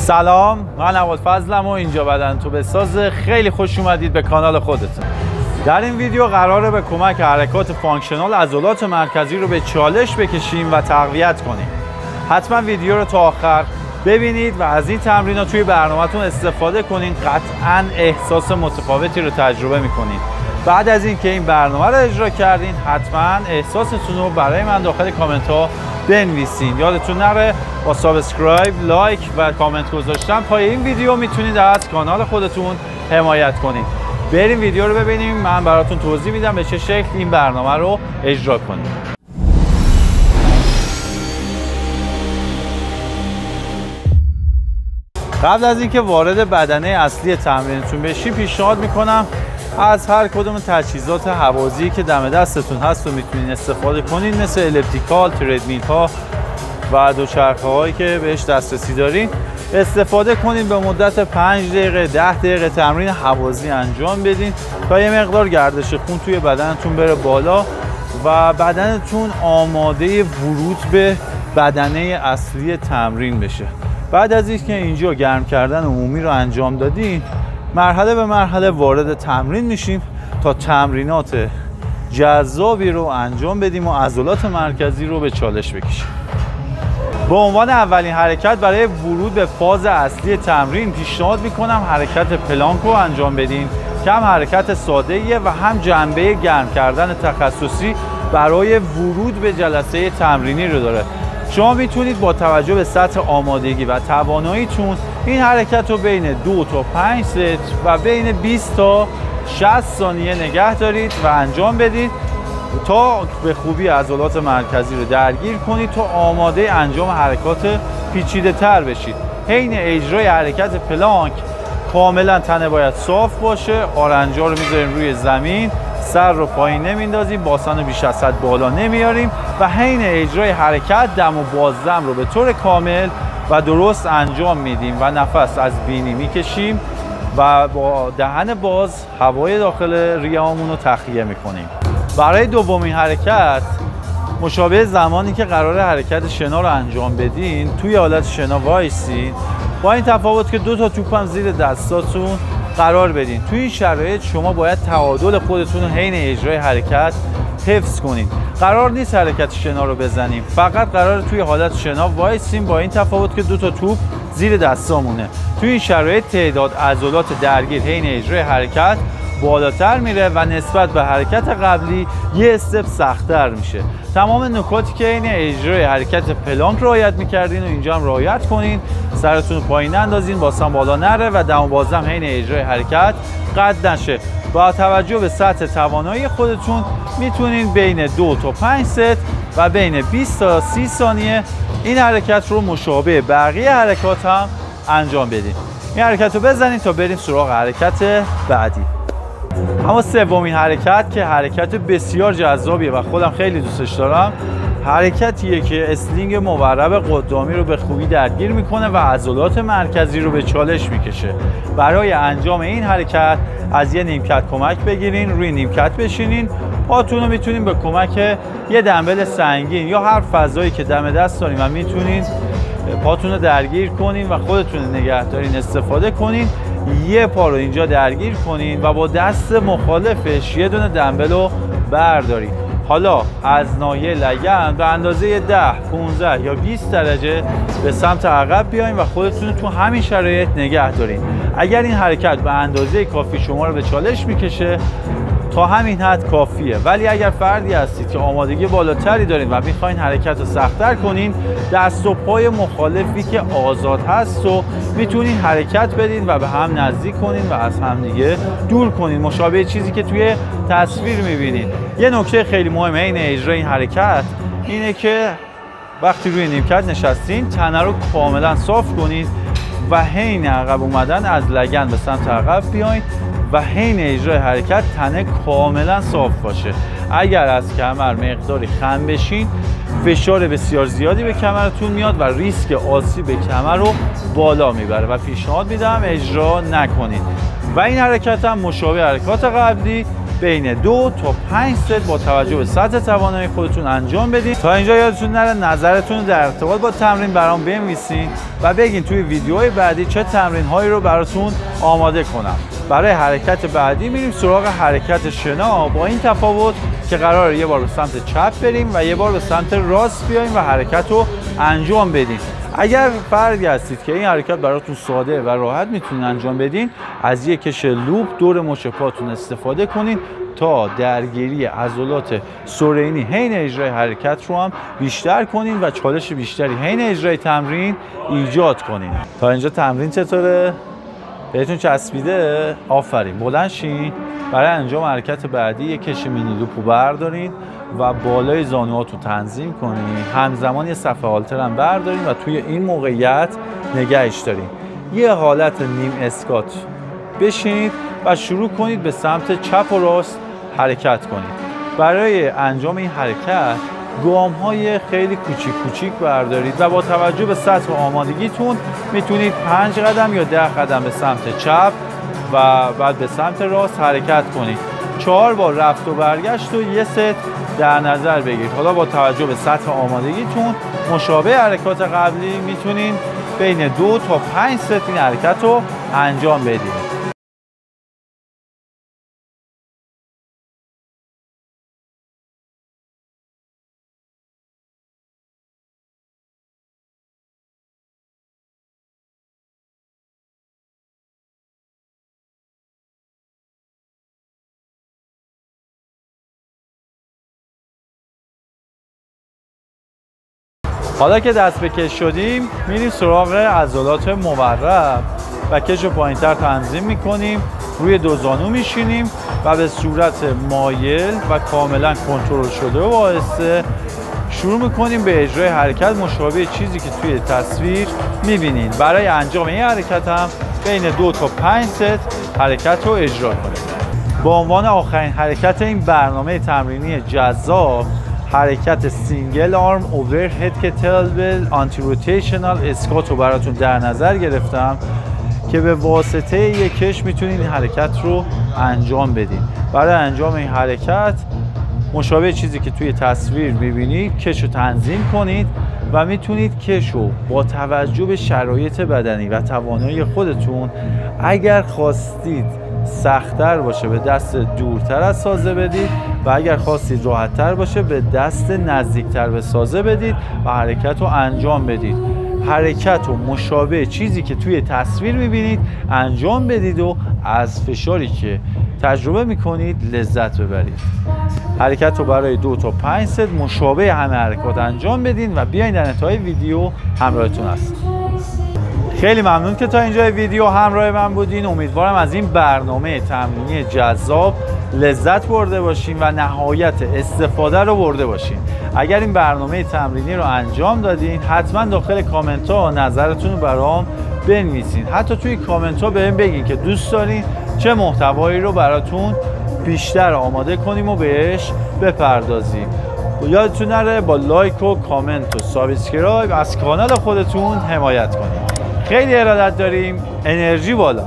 سلام، من ابوالفضلم و اینجا بدن تو بساز. خیلی خوش اومدید به کانال خودتون. در این ویدیو قراره به کمک حرکات فانکشنال عضلات مرکزی رو به چالش بکشیم و تقویت کنیم. حتما ویدیو رو تا آخر ببینید و از این تمرینات توی برنامه‌تون استفاده کنین. قطعاً احساس متفاوتی رو تجربه می‌کنید. بعد از اینکه این برنامه رو اجرا کردین، حتما احساستون رو برای من داخل کامنت ها بنویسین. یادتون نره با سابسکرایب، لایک و کامنت گذاشتن پای این ویدیو میتونید از کانال خودتون حمایت کنید. بریم ویدیو رو ببینیم، من براتون توضیح میدم به چه شکل این برنامه رو اجرا کنیم. قبل از اینکه وارد بدنه اصلی تمرینتون بشیم، پیشنهاد میکنم از هر کدوم تجهیزات هوازی که دم دستتون هست رو میتونین استفاده کنین، مثل الپتیکال، تردمیل ها و دوچرخه هایی که بهش دسترسی دارین استفاده کنین. به مدت 5 دقیقه 10 دقیقه تمرین هوازی انجام بدین تا یه مقدار گردش خون توی بدنتون بره بالا و بدنتون آماده ورود به بدنه اصلی تمرین بشه. بعد از اینکه اینجا گرم کردن عمومی رو انجام دادین، مرحله به مرحله وارد تمرین میشیم تا تمرینات جذابی رو انجام بدیم و عضلات مرکزی رو به چالش بکشیم. به عنوان اولین حرکت برای ورود به فاز اصلی تمرین پیشنهاد میکنم حرکت پلانک رو انجام بدین که هم حرکت ساده‌ایه و هم جنبه گرم کردن تخصصی برای ورود به جلسه تمرینی رو داره. شما میتونید با توجه به سطح آمادگی و تواناییتون این حرکت رو بین 2 تا 5 ست و بین 20 تا 60 ثانیه نگه دارید و انجام بدید تا به خوبی عضلات مرکزی رو درگیر کنید تا آماده انجام حرکات پیچیده تر بشید. حین اجرای حرکت پلانک کاملا تنه باید صاف باشه، آرنجا رو میذاریم روی زمین، سر رو پایین نمیندازیم، باسن رو بیش از حد بالا نمیاریم و حین اجرای حرکت دم و بازدم رو به طور کامل و درست انجام میدیم و نفس از بینی میکشیم و با دهن باز هوای داخل ریه‌هامون رو تخلیه میکنیم. برای دومین حرکت مشابه زمانی که قرار حرکت شنا رو انجام بدین، توی حالت شنا وایسین، با این تفاوت که 2 تا توپ هم زیر دستاتون قرار بدین. توی این شرایط شما باید تعادل خودتون رو حین اجرای حرکت حفظ کنید. قرار نیست حرکت شنا رو بزنیم، فقط قرار توی حالت شنا وایسیم، با این تفاوت که 2 تا توپ زیر دستامونه. توی این شرایط تعداد عضلات درگیر حین اجرای حرکت بالاتر میره و نسبت به حرکت قبلی یه استپ سخت‌تر میشه. تمام نکاتی که این اجرای حرکت پلانک رعایت میکردین و اینجا هم رعایت کنین. سرتون رو پایین نندازین، باسن بالا نره و دم و بازدم حین اجرای حرکت قطع نشه. با توجه به سطح توانایی خودتون میتونین بین 2 تا 5 ست و بین 20 تا 30 ثانیه این حرکت رو مشابه بقیه حرکات هم انجام بدین. این حرکت رو بزنین تا بریم سراغ حرکت بعدی. اما سومین حرکت که حرکت بسیار جذابیه و خودم خیلی دوستش دارم، حرکتیه که اسلینگ مورب قدامی رو به خوبی درگیر میکنه و عضلات مرکزی رو به چالش میکشه. برای انجام این حرکت از یه نیمکت کمک بگیرین، روی نیمکت بشینین، پاتون رو میتونین به کمک یه دمبل سنگین یا هر فضایی که دم دست دارین و میتونین پاتون رو درگیر کنین و خودتون نگه دارین استفاده کنین. یه پا رو اینجا درگیر کنین و با دست مخالفش یه دونه دمبل رو بردارین. حالا از ناحیه لگن به اندازه 10، 15 یا 20 درجه به سمت عقب بیاین و خودتون تو همین شرایط نگه دارین. اگر این حرکت به اندازه کافی شما رو به چالش میکشه، تا همین حد کافیه. ولی اگر فردی هستید که آمادگی بالاتری دارین و میخواین حرکت رو سخت‌تر کنین، دست و پای مخالفی که آزاد هست و میتونین حرکت بدین و به هم نزدیک کنین و از هم دیگه دور کنین، مشابه چیزی که توی تصویر میبینین. یه نکته خیلی مهمه این اجرای این حرکت اینه که وقتی روی نیمکت نشستین تنه رو کاملا صاف کنید و حین عقب اومدن از لگن به سمت عقب بیاین و حین اجرای حرکت تنه کاملا صاف باشه. اگر از کمر مقداری خم بشین، فشار بسیار زیادی به کمرتون میاد و ریسک آسیب به کمر رو بالا میبره و پیشنهاد میدم اجرا نکنید. و این حرکت هم مشابه حرکات قبلی بین 2 تا 5 ست با توجه به سطح توانایی خودتون انجام بدین. تا اینجا یادتون نره نظرتون در ارتباط با تمرین برام بنویسین و بگین توی ویدیوهای بعدی چه تمرین هایی رو براتون آماده کنم. برای حرکت بعدی میریم سراغ حرکت شنا، با این تفاوت که قراره یه بار به سمت چپ بریم و یه بار به سمت راست بیایم و حرکت رو انجام بدیم. اگر فردی هستید که این حرکت براتون ساده و راحت میتونین انجام بدین، از یک کش لوپ دور مچ پاتون استفاده کنین تا درگیری عضلات سرینی حین اجرای حرکت رو هم بیشتر کنین و چالش بیشتری حین اجرای تمرین ایجاد کنین. تا اینجا تمرین چطوره؟ بهتون چسبیده؟ آفرین. بلند شین. برای انجام حرکت بعدی یک کش مینی لوپو بردارین و بالای زانوهاتون تنظیم کنین. همزمان یه صفحه هالتر هم بردارین و توی این موقعیت نگهش دارین. یه حالت نیم اسکات بشینید و شروع کنید به سمت چپ و راست حرکت کنید. برای انجام این حرکت گام‌های خیلی کوچیک بردارید و با توجه به سطح آمادگیتون میتونید 5 قدم یا 10 قدم به سمت چپ و بعد به سمت راست حرکت کنید. 4 بار رفت و برگشت و یه ست در نظر بگیرید. حالا با توجه به سطح آمادگیتون مشابه حرکات قبلی میتونید بین 2 تا 5 ست این حرکت رو انجام بدید. حالا که دست به کش شدیم میریم سراغ عضلات مورب و کش رو پایین‌تر تنظیم میکنیم. روی دو زانو میشینیم و به صورت مایل و کاملا کنترل شده و آهسته شروع میکنیم به اجرای حرکت مشابه چیزی که توی تصویر میبینید. برای انجام این حرکت هم بین 2 تا 5 ست حرکت رو اجرا کنیم. به عنوان آخرین حرکت این برنامه تمرینی جذاب، حرکت سینگل آرم اوورهد کتلبل آنتی روتیشنال اسکات رو براتون در نظر گرفتم که به واسطه یک کش میتونید این حرکت رو انجام بدین. برای انجام این حرکت مشابه چیزی که توی تصویر میبینید کش رو تنظیم کنید و میتونید کش رو با توجه به شرایط بدنی و توانایی خودتون اگر خواستید سخت‌تر باشه به دست دورتر از سازه بدید و اگر خواستید راحت‌تر باشه به دست نزدیکتر به سازه بدید و حرکت رو انجام بدید. حرکت رو مشابه چیزی که توی تصویر میبینید انجام بدید و از فشاری که تجربه میکنید لذت ببرید. حرکت رو برای 2 تا 5 ست مشابه همه حرکات انجام بدین و بیاین در انتهای ویدیو همراهتون هست. خیلی ممنون که تا اینجای ویدیو همراه من بودین. امیدوارم از این برنامه تمرینی جذاب لذت برده باشین و نهایت استفاده رو برده باشین. اگر این برنامه تمرینی رو انجام دادین حتما داخل کامنت ها نظرتون رو برام بنویسین. حتی توی کامنت ها بهم بگین که دوست دارین چه محتوایی رو براتون بیشتر آماده کنیم و بهش بپردازیم. یادتون نره با لایک و کامنت و سابسکرایب از کانال خودتون حمایت کنید. خیلی ارادت داریم. انرژی بالا.